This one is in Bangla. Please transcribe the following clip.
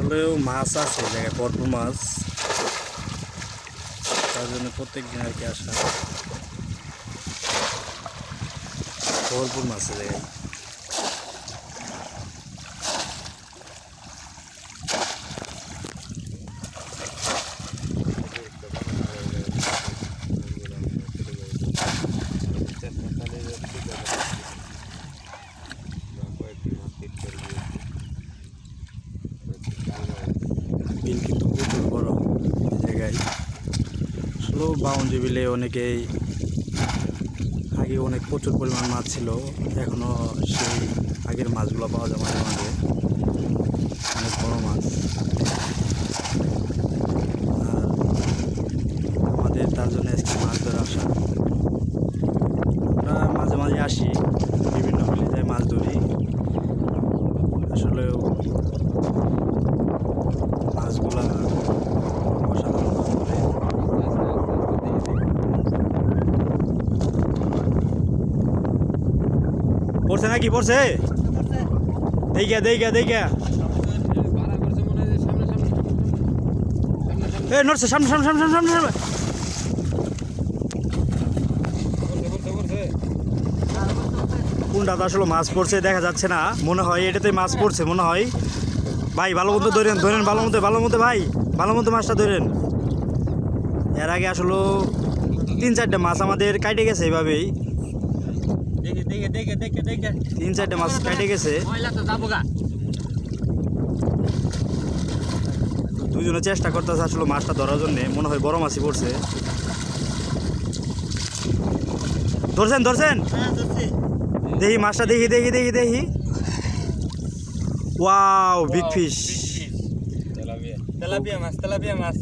আসলেও মাছ আছে জায়গায়, ভরপুর মাছ, তার জন্য প্রত্যেক দিন আর কি আসা, ভরপুর মাছের জায়গায়। বিল কিন্তু প্রচুর বড় এই জায়গায়। আসলে বাউন্ডারি বিলে অনেকেই আগে অনেক প্রচুর পরিমাণ মাছ ছিল, এখনো সেই আগের মাছগুলো পাওয়া যায় মাঝে মাঝে, অনেক বড় মাছ। আর আমাদের তার জন্য আজকে মাছ ধরে আসা, আমরা মাঝে মাঝে আসি, বিভিন্ন বিলে যাই মাছ ধরি। আসলে মাছগুলা অসাধারণ ধরে। পড়ছে নাকি, পড়ছে? দেখা দেখা দেখা এ নড়ছে, সামনে সামনে সামনে সামনে সামনে। কোনটা তো আসলে মাছ পড়ছে দেখা যাচ্ছে না, মনে হয় এটাতে মাছ পড়ছে মনে হয়। ভাই ভালো মতো ধরেন, ধরেন ভালো মতো, ভালো মতো ভাই, ভালো মতো মাছটা ধরেন। এর আগে আসলে 3-4টা মাছ আমাদের কাটে গেছে এইভাবেই, 3-4টা মাছ কাটে গেছে। দুজনে চেষ্টা করতেছে আসলে মাছটা ধরার জন্য, মনে হয় বড় মাছই পড়ছে। ধরছেন ধরছেন, দেখি মাছটা, দেখি দেখি দেখি দেখি। ওয়াও, বিগ ফিশ, তেলাপিয়া মাছ, তেলাপিয়া মাছ।